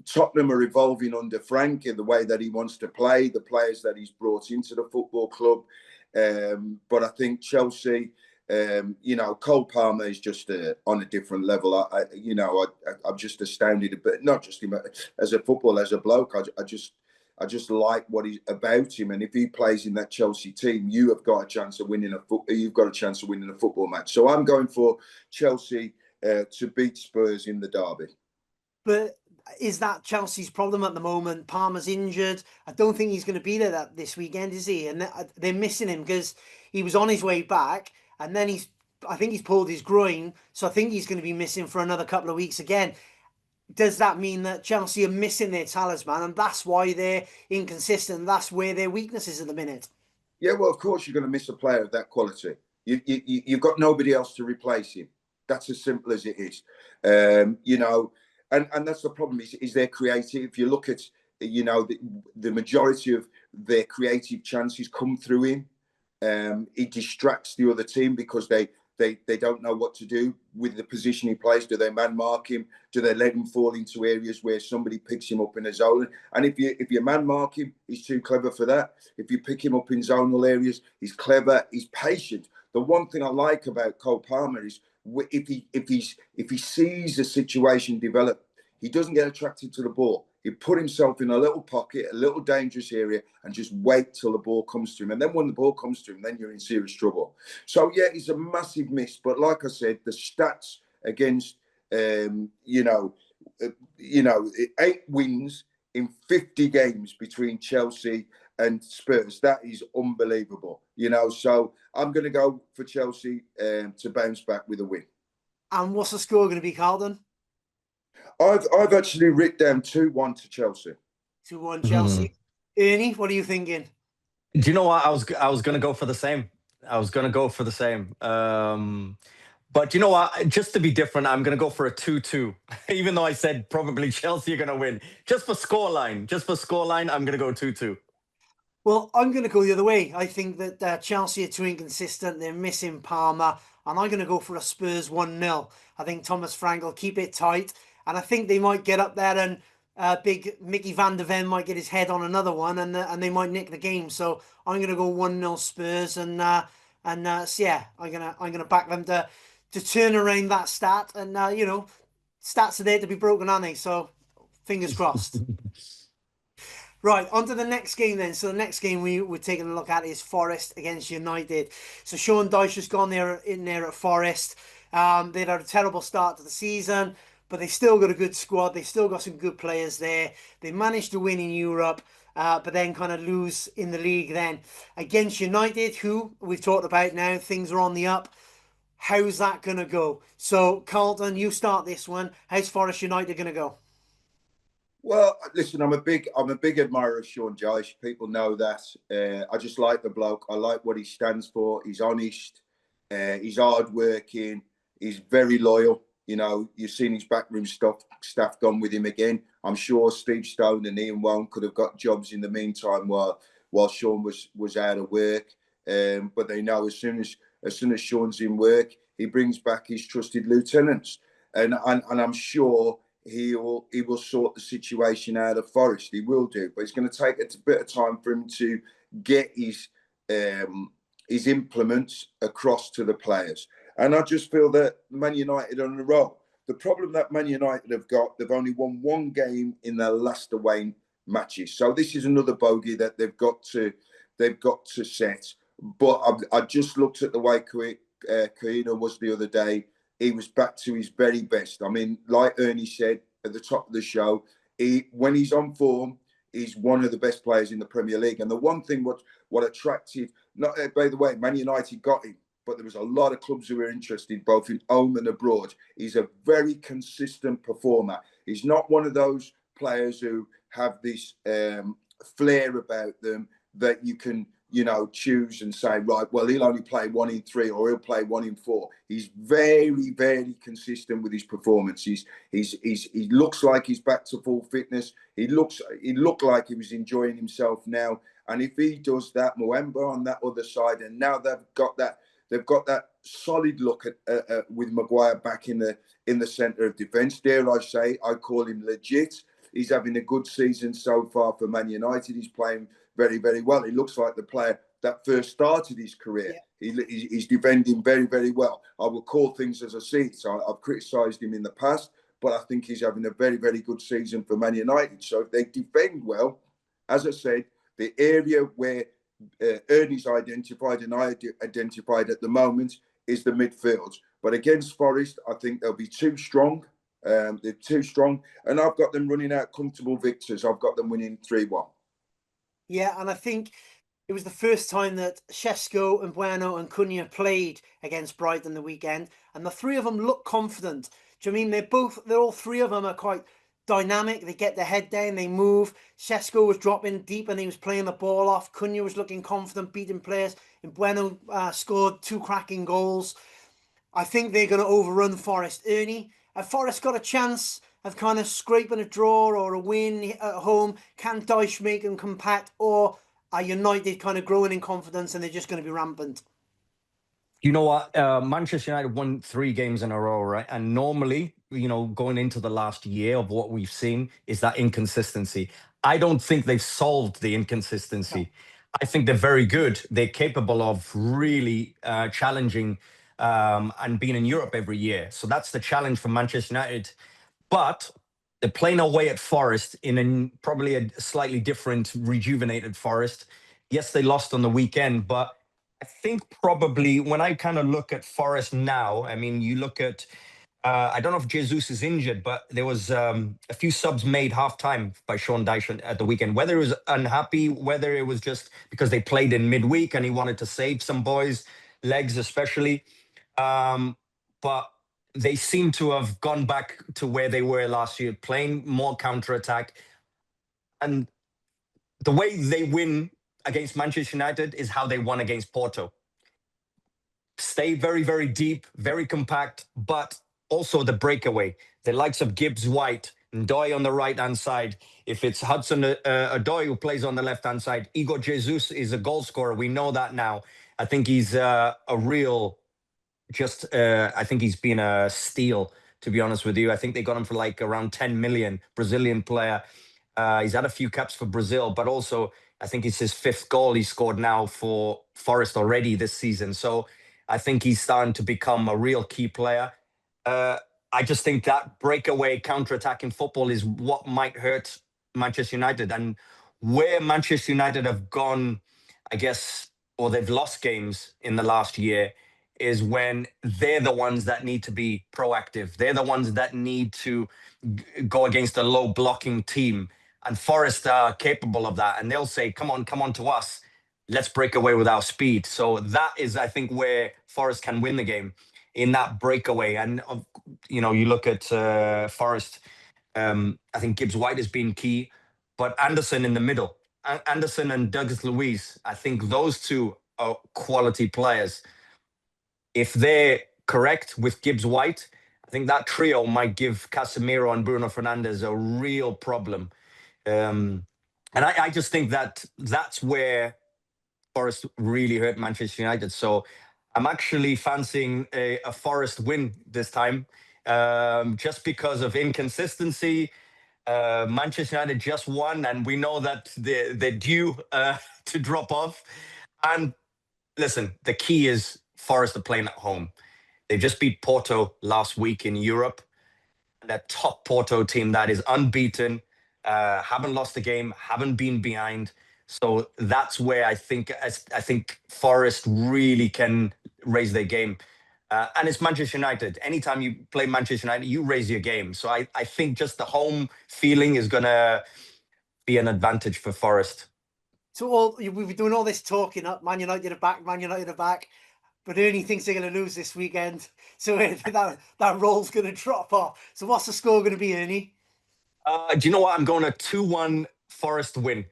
Speaker 3: Tottenham are evolving under Frank in the way that he wants to play, the players that he's brought into the football club. But I think Chelsea, Cole Palmer is just on a different level. I'm just astounded, but not just him as a footballer, as a bloke. I just like what he's about him, and if he plays in that Chelsea team, you have got a chance of winning a football match. So I'm going for Chelsea to beat Spurs in the derby.
Speaker 1: But is that Chelsea's problem at the moment? Palmer's injured. I don't think he's going to be there this weekend, is he? And they're missing him because he was on his way back, and then I think he's pulled his groin, so I think he's going to be missing for another couple of weeks again. Does that mean that Chelsea are missing their talisman, and that's why they're inconsistent? That's where their weakness is at the minute.
Speaker 3: Yeah, well, of course you're going to miss a player of that quality. You've got nobody else to replace him. That's as simple as it is. And that's the problem is they're creative. If you look at, the majority of their creative chances come through him. He distracts the other team because they don't know what to do with the position he plays. Do they man mark him? Do they let him fall into areas where somebody picks him up in a zone? And if you man mark him, he's too clever for that. If you pick him up in zonal areas, he's clever, he's patient. The one thing I like about Cole Palmer is if he sees a situation develop, he doesn't get attracted to the ball. He put himself in a little pocket, a little dangerous area, and just wait till the ball comes to him. And then when the ball comes to him, then you're in serious trouble. So, yeah, it's a massive miss. But like I said, the stats against, 8 wins in 50 games between Chelsea and Spurs, that is unbelievable. So I'm going to go for Chelsea to bounce back with a win.
Speaker 1: And what's the score going to be, Carlton?
Speaker 3: I've actually written down 2-1 to Chelsea.
Speaker 1: 2-1 Chelsea. Ernie, what are you thinking?
Speaker 2: Do you know what? I was gonna go for the same. I was gonna go for the same. But you know what? Just to be different, I'm gonna go for a 2-2. Even though I said probably Chelsea are gonna win. Just for scoreline, I'm gonna go 2-2.
Speaker 1: Well, I'm going to go the other way. I think that Chelsea are too inconsistent. They're missing Palmer. And I'm going to go for a Spurs 1-0. I think Thomas Frank will keep it tight. And I think they might get up there and big Mickey van der Ven might get his head on another one and they might nick the game. So I'm going to go 1-0 Spurs. So yeah, I'm gonna back them to turn around that stat. And, stats are there to be broken, aren't they? So fingers crossed. Right, on to the next game then. So the next game we're taking a look at is Forest against United. So Sean Dyche has gone there in there at Forest. They'd had a terrible start to the season, but they still got a good squad. They still got some good players there. They managed to win in Europe, but then kind of lose in the league then. Against United, who we've talked about now, things are on the up. How's that going to go? So Carlton, you start this one. How's Forest United going to go?
Speaker 3: Well, listen, I'm a big admirer of Sean Dyche. People know that. I just like the bloke. I like what he stands for. He's honest. He's hardworking. He's very loyal. You know, you've seen his backroom staff gone with him again. I'm sure Steve Stone and Ian Wone could have got jobs in the meantime while Sean was out of work. But they know as soon as Sean's in work, he brings back his trusted lieutenants, and I'm sure he will sort the situation out of Forest. He will do, but it's going to take a bit of time for him to get his implements across to the players. And I just feel that Man United are on a roll. The problem that Man United have got, they've only won one game in their last away matches. So this is another bogey that they've got to set. But I just looked at the way Kahina was the other day. He was back to his very best. I mean, like Ernie said at the top of the show, when he's on form, he's one of the best players in the Premier League. And the one thing what attracted, not by the way, Man United got him, but there was a lot of clubs who were interested, both in home and abroad. He's a very consistent performer. He's not one of those players who have this flair about them that you can, choose and say, right, well, he'll only play 1 in 3 or he'll play 1 in 4. He's very, very consistent with his performance. He looks like he's back to full fitness. He looked like he was enjoying himself now. And if he does that, Muemba on that other side, and now they've got that solid look at with Maguire back in the centre of defence. Dare I say, I call him legit. He's having a good season so far for Man United. He's playing very, very well. He looks like the player that first started his career. Yeah. He's defending very, very well. I will call things as I see it. So I've criticised him in the past, but I think he's having a very, very good season for Man United. So if they defend well, as I said, the area where Ernie's identified and I identified at the moment is the midfield. But against Forest, I think they'll be too strong. They're too strong. And I've got them running out comfortable victors. I've got them winning 3-1.
Speaker 1: Yeah, and I think it was the first time that Šeško and Bueno and Cunha played against Brighton the weekend, and the three of them look confident. Do you mean they're all three of them are quite dynamic. They get their head down, they move. Šeško was dropping deep and he was playing the ball off. Cunha was looking confident, beating players. And Bueno scored 2 cracking goals. I think they're going to overrun Forest. Ernie, have Forest got a chance of kind of scraping a draw or a win at home? Can Dyche make them compact, or are United kind of growing in confidence and they're just going to be rampant?
Speaker 2: You know what? Manchester United won 3 games in a row, right? And normally, going into the last year of what we've seen is that inconsistency. I don't think they've solved the inconsistency. No. I think they're very good. They're capable of really challenging and being in Europe every year. So that's the challenge for Manchester United. But they're playing away at Forest in probably a slightly different, rejuvenated Forest. Yes, they lost on the weekend, but I think probably when I kind of look at Forest now, I mean, you look at, I don't know if Jesus is injured, but there was a few subs made halftime by Sean Dyche at the weekend. Whether he was unhappy, whether it was just because they played in midweek and he wanted to save some boys' legs especially. But they seem to have gone back to where they were last year, playing more counter-attack. And the way they win against Manchester United is how they won against Porto. Stay very, very deep, very compact, but also the breakaway. The likes of Gibbs White and Doy on the right-hand side. If it's Hudson Odoi who plays on the left-hand side, Igor Jesus is a goal scorer. We know that now. I think he's a real, I think he's been a steal, to be honest with you. I think they got him for like around 10 million, Brazilian player. He's had a few caps for Brazil, but also I think it's his 5th goal he scored now for Forest already this season. So I think he's starting to become a real key player. I just think that breakaway counter-attacking football is what might hurt Manchester United. And where Manchester United have gone, I guess, or they've lost games in the last year, is when they're the ones that need to be proactive. They're the ones that need to go against a low blocking team. And Forest are capable of that. And they'll say, come on to us. Let's break away with our speed. So that is, I think, where Forest can win the game, in that breakaway. And, you look at Forest, I think Gibbs White has been key, but Anderson in the middle, Anderson and Douglas Luiz, I think those two are quality players. If they're correct with Gibbs White, I think that trio might give Casemiro and Bruno Fernandes a real problem. And I just think that's where Forest really hurt Manchester United. So I'm actually fancying a Forest win this time, just because of inconsistency. Manchester United just won, and we know that they're due to drop off. And listen, the key is Forest are playing at home. They just beat Porto last week in Europe. That top Porto team that is unbeaten, haven't lost a game, haven't been behind. So that's where I think Forest really can raise their game. And it's Manchester United. Anytime you play Manchester United, you raise your game. So I think just the home feeling is going to be an advantage for Forest.
Speaker 1: So we've been doing all this talking up, Man United are back, but Ernie thinks they're going to lose this weekend. So that roll's going to drop off. So what's the score going to be, Ernie?
Speaker 2: Do you know what? I'm going a 2-1 Forest win.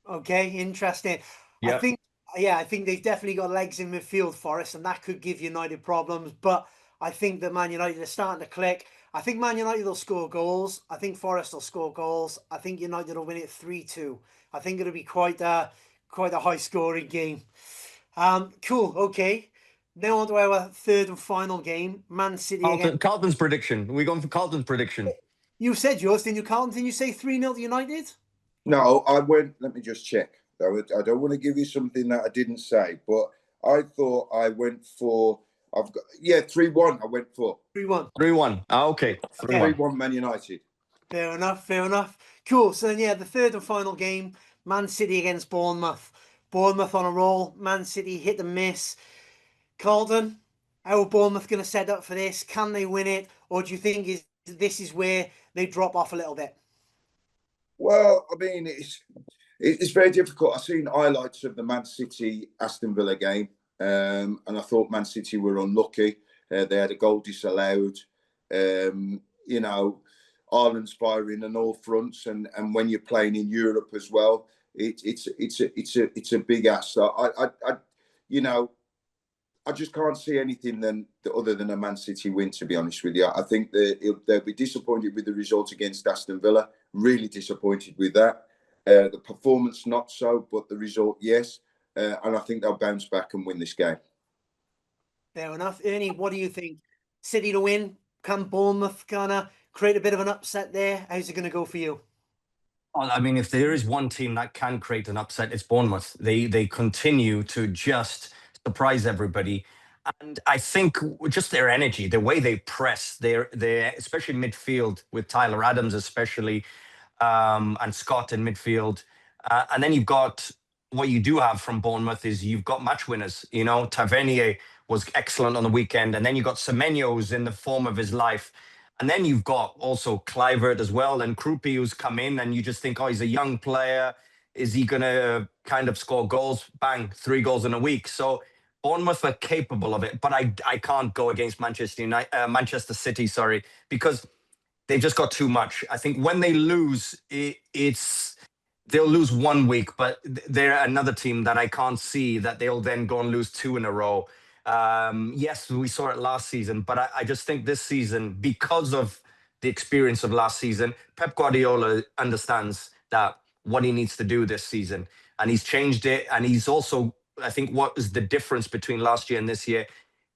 Speaker 1: Okay, interesting.
Speaker 2: Yeah.
Speaker 1: I think they've definitely got legs in midfield, Forest, and that could give United problems. But I think that Man United are starting to click. I think Man United will score goals. I think Forest will score goals. I think United will win it 3-2. I think it'll be quite a high-scoring game. Cool. Okay. Now on to our third and final game, Man City against
Speaker 2: Carlton's prediction. We're going for Carlton's prediction.
Speaker 1: You said yours, didn't you, Carlton? Didn't you say 3-0 to United?
Speaker 3: No, I went. Let me just check. I don't want to give you something that I didn't say, but I thought I went for. 3-1. I went for
Speaker 1: 3-1.
Speaker 2: 3-1. Okay.
Speaker 3: 3-1 Man United.
Speaker 1: Fair enough. Cool. So then, the third and final game, Man City against Bournemouth. Bournemouth on a roll. Man City hit and miss. Carlton, how are Bournemouth going to set up for this? Can they win it? Or do you think this is where they drop off a little bit?
Speaker 3: Well, I mean, it's very difficult. I've seen highlights of the Man City Aston Villa game, and I thought Man City were unlucky. They had a goal disallowed. Ireland's firing on all fronts, and when you're playing in Europe as well, it's a big ask. I just can't see anything other than a Man City win, to be honest with you. I think they'll be disappointed with the result against Aston Villa. Really disappointed with that. The performance, not so, but the result, yes. And I think they'll bounce back and win this game.
Speaker 1: Fair enough. Ernie, what do you think? City to win? Can Bournemouth kind of create a bit of an upset there? How's it going to go for you?
Speaker 2: Well, I mean, if there is one team that can create an upset, it's Bournemouth. They continue to just surprise everybody. And I think just their energy, the way they press, their especially midfield with Tyler Adams especially, and Scott in midfield. And then you've got, what you do have from Bournemouth is you've got match winners. Tavernier was excellent on the weekend. And then you've got Semenyo, who's in the form of his life. And then you've got also Kluivert as well, and Krupi, who's come in, and you just think, he's a young player. Is he going to kind of score goals? Bang, 3 goals in a week. So Bournemouth are capable of it, but I can't go against Manchester City, because they've just got too much. I think when they lose, it's they'll lose 1 week, but they're another team that I can't see that they'll then go and lose 2 in a row. Yes, we saw it last season, but I just think this season, because of the experience of last season, Pep Guardiola understands that what he needs to do this season, and he's changed it. And he's also, I think, what is the difference between last year and this year?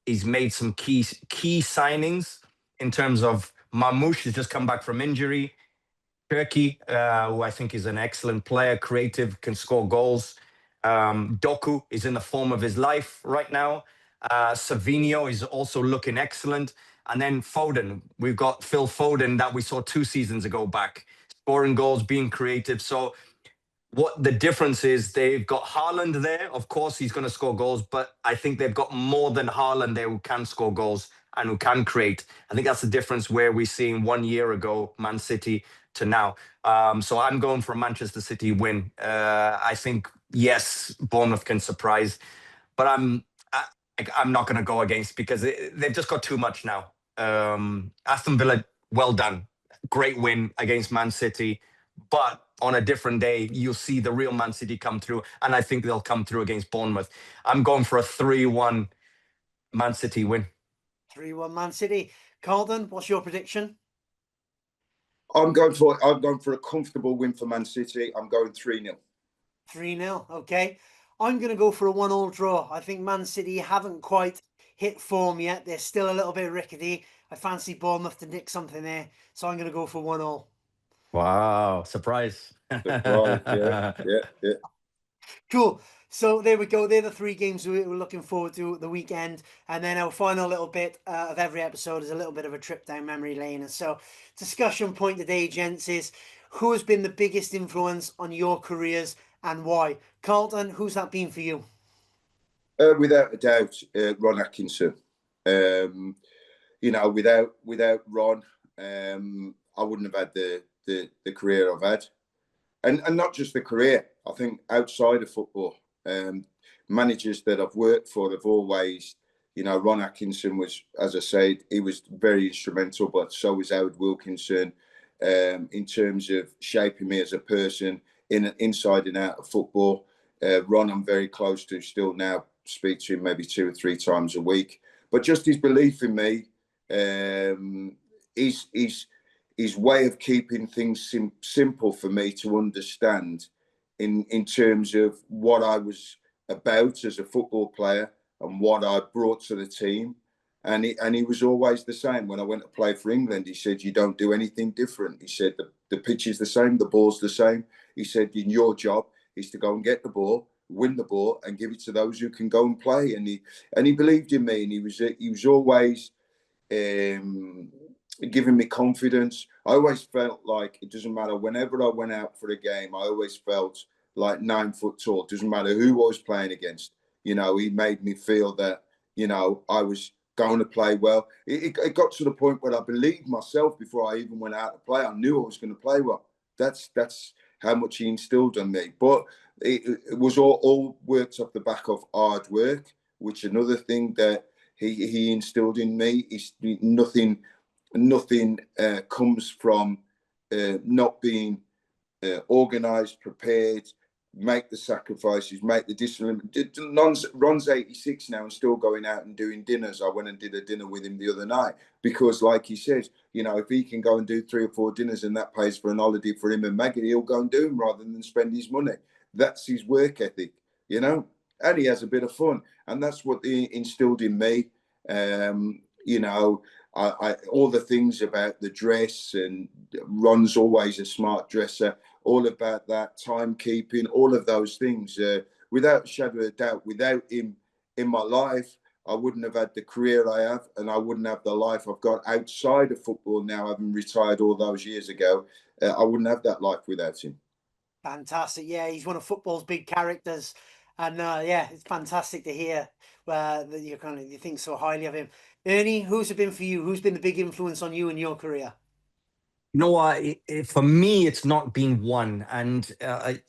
Speaker 2: He's made some key signings in terms of Marmoush has just come back from injury. Turkey, who I think is an excellent player, creative, can score goals. Doku is in the form of his life right now. Savinho is also looking excellent. And then Foden, we've got Phil Foden that we saw 2 seasons ago back, scoring goals, being creative. So what the difference is, they've got Haaland there. Of course, he's going to score goals, but I think they've got more than Haaland there who can score goals and who can create. I think that's the difference where we're seeing 1 year ago, Man City to now. So I'm going for a Manchester City win. I think, yes, Bournemouth can surprise, but I'm not going to go against, because they've just got too much now. Aston Villa, well done. Great win against Man City. But on a different day, you'll see the real Man City come through. And I think they'll come through against Bournemouth. I'm going for a 3-1 Man City win.
Speaker 1: 3-1 Man City. Carlton, what's your prediction?
Speaker 3: I'm going for a comfortable win for Man City. I'm going 3-0.
Speaker 1: 3-0, okay. I'm going to go for a 1-1 draw. I think Man City haven't quite hit form yet. They're still a little bit rickety. I fancy Bournemouth to nick something there. So I'm going to go for 1-1.
Speaker 2: Wow, surprise.
Speaker 3: Surprise, yeah.
Speaker 1: Cool. So there we go. They're the 3 games we're looking forward to at the weekend. And then our final little bit of every episode is a little bit of a trip down memory lane. And so discussion point today, gents, is who has been the biggest influence on your careers and why? Carlton, who's that been for you?
Speaker 3: Without a doubt, Ron Atkinson. Without Ron, I wouldn't have had the career I've had. And not just the career. I think outside of football, managers that I've worked for have always, Ron Atkinson was, as I said, he was very instrumental, but so was Howard Wilkinson, in terms of shaping me as a person inside and out of football. Ron, I'm very close to still now, speak to him maybe 2 or 3 times a week. But just his belief in me, his way of keeping things simple for me to understand in terms of what I was about as a football player and what I brought to the team. And he was always the same. When I went to play for England, he said, you don't do anything different. He said, the pitch is the same, the ball's the same. He said, your job is to go and get the ball, win the ball, and give it to those who can go and play. And he believed in me, and he was always giving me confidence. I always felt like it doesn't matter. Whenever I went out for a game, I always felt like 9 foot tall. It doesn't matter who I was playing against. He made me feel that, I was going to play well. It got to the point where I believed myself before I even went out to play. I knew I was going to play well. That's how much he instilled in me. But it was all worked off the back of hard work, which another thing that he instilled in me is nothing comes from not being organised, prepared, make the sacrifices, make the discipline. Ron's 86 now and still going out and doing dinners. I went and did a dinner with him the other night because, like he says, if he can go and do 3 or 4 dinners and that pays for an holiday for him and Maggie, he'll go and do them rather than spend his money. That's his work ethic, and he has a bit of fun. And that's what he instilled in me. All the things about the dress, and Ron's always a smart dresser, all about that, timekeeping, all of those things. Without a shadow of a doubt, without him in my life, I wouldn't have had the career I have, and I wouldn't have the life I've got outside of football now, having retired all those years ago. I wouldn't have that life without him.
Speaker 1: Fantastic. Yeah, he's one of football's big characters. And it's fantastic to hear that you think so highly of him. Ernie, who's it been for you? Who's been the big influence on you in your career?
Speaker 2: You know what? For me, it's not been one, and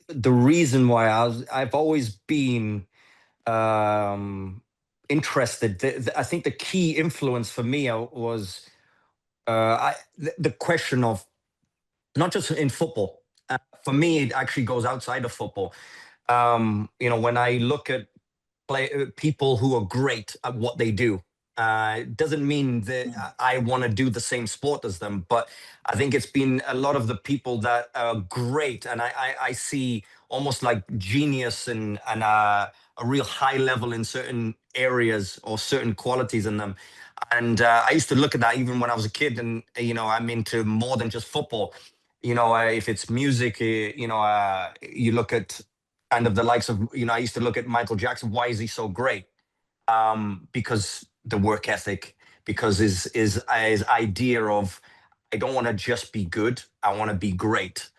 Speaker 2: the reason why I've always been interested. I think the key influence for me was the question of not just in football, For me, it actually goes outside of football. When I look at people who are great at what they do, it doesn't mean that I want to do the same sport as them, but I think it's been a lot of the people that are great, and I see almost like genius and a real high level in certain areas or certain qualities in them. And I used to look at that even when I was a kid, and I'm into more than just football. If it's music, you look at kind of the likes of, I used to look at Michael Jackson. Why is he so great? Because the work ethic, because his idea of, I don't want to just be good, I want to be great.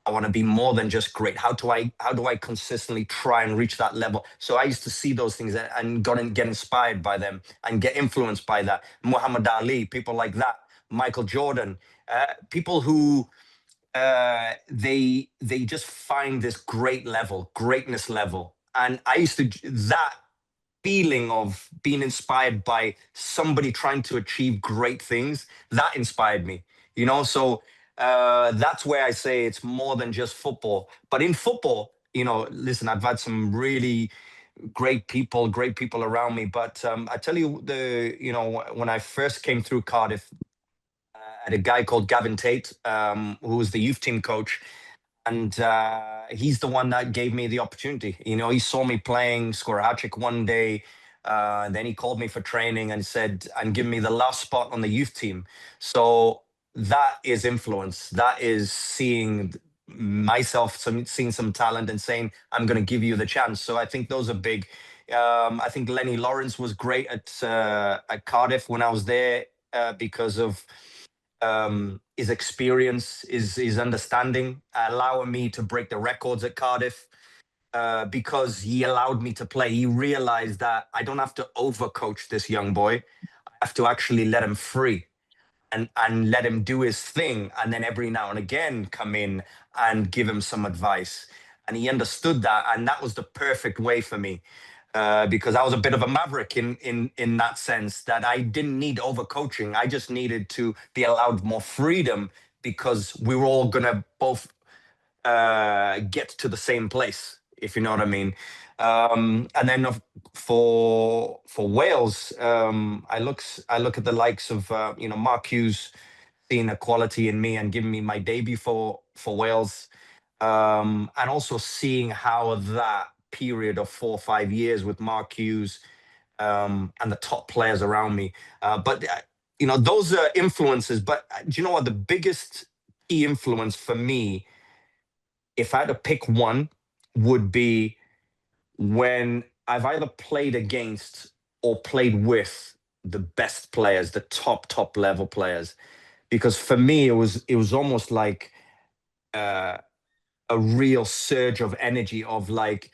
Speaker 2: I want to be more than just great. How do I consistently try and reach that level? So I used to see those things and get inspired by them and get influenced by that. Muhammad Ali, people like that, Michael Jordan, people who they just find this greatness level. And I used to that feeling of being inspired by somebody trying to achieve great things, that inspired me. So that's where I say it's more than just football. But in football, listen, I've had some really great people around me. But I tell you, when I first came through Cardiff, I had a guy called Gavin Tate, who was the youth team coach, and he's the one that gave me the opportunity. He saw me playing, score a hat trick one day. And then he called me for training and said, and give me the last spot on the youth team. So that is influence. That is seeing myself, seeing some talent and saying, I'm going to give you the chance. So I think those are big. I think Lenny Lawrence was great at Cardiff when I was there, because of his experience, his understanding, allowing me to break the records at Cardiff, because he allowed me to play. He realized that I don't have to overcoach this young boy. I have to actually let him free and let him do his thing. And then every now and again come in and give him some advice. And he understood that. And that was the perfect way for me. Because I was a bit of a maverick in that sense, that I didn't need overcoaching. I just needed to be allowed more freedom, because we were all gonna both get to the same place, if you know what I mean. And then for Wales, I look at the likes of Mark Hughes, seeing a quality in me and giving me my debut for Wales, and also seeing how that period of 4 or 5 years with Mark Hughes, and the top players around me. But those are influences. But do you know what? The biggest key influence for me, if I had to pick one, would be when I've either played against or played with the best players, the top level players. Because for me, it was almost like a real surge of energy, of like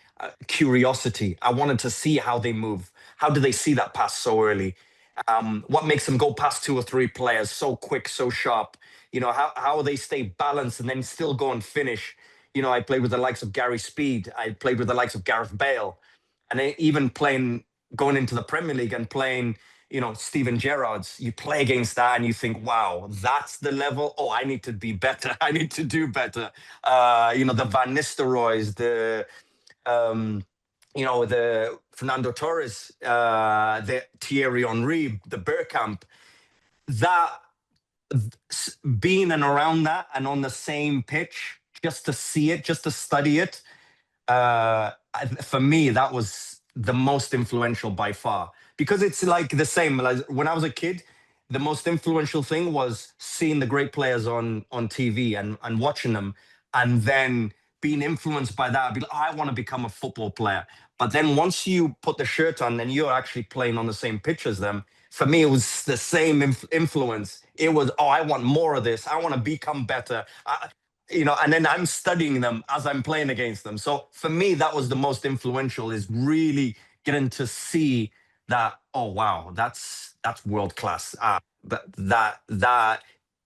Speaker 2: curiosity. I wanted to see how they move. How do they see that pass so early? What makes them go past 2 or 3 players so quick, so sharp? How they stay balanced and then still go and finish. I played with the likes of Gary Speed. I played with the likes of Gareth Bale. And even going into the Premier League and playing, Steven Gerrard's, you play against that and you think, wow, that's the level. Oh, I need to be better. I need to do better. The Van Nistelrooys, the Fernando Torres, the Thierry Henry, the Bergkamp, that being and around that and on the same pitch, just to see it, just to study it, for me, that was the most influential by far, because it's like the same. Like when I was a kid, the most influential thing was seeing the great players on TV and watching them, and then being influenced by that. I'd be like, I want to become a football player. But then once you put the shirt on, then you're actually playing on the same pitch as them. For me, it was the same influence. It was, oh, I want more of this. I want to become better. And then I'm studying them as I'm playing against them. So for me, that was the most influential, is really getting to see that, oh, wow, that's world class. That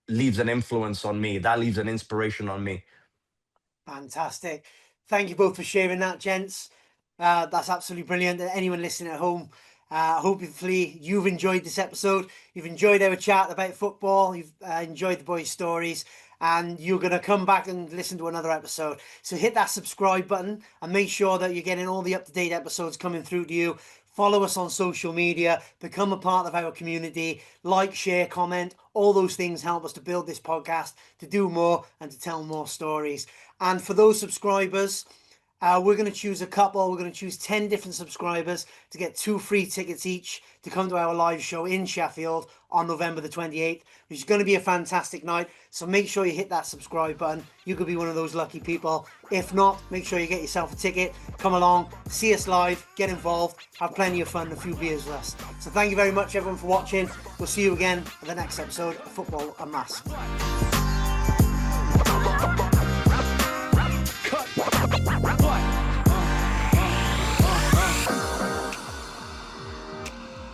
Speaker 2: leaves an influence on me. That leaves an inspiration on me.
Speaker 1: Fantastic. Thank you both for sharing that, gents. That's absolutely brilliant. Anyone listening at home, hopefully you've enjoyed this episode. You've enjoyed our chat about football. You've enjoyed the boys' stories. and you're going to come back and listen to another episode. So hit that subscribe button and make sure that you're getting all the up-to-date episodes coming through to you. Follow us on social media, become a part of our community, like, share, comment. All those things help us to build this podcast, to do more and to tell more stories. And for those subscribers, we're going to choose a couple. We're going to choose 10 different subscribers to get 2 free tickets each to come to our live show in Sheffield on November the 28th, which is going to be a fantastic night. So make sure you hit that subscribe button. You could be one of those lucky people. If not, make sure you get yourself a ticket. Come along, see us live, get involved, have plenty of fun and a few beers with us. So thank you very much, everyone, for watching. We'll see you again for the next episode of Football Unmasked.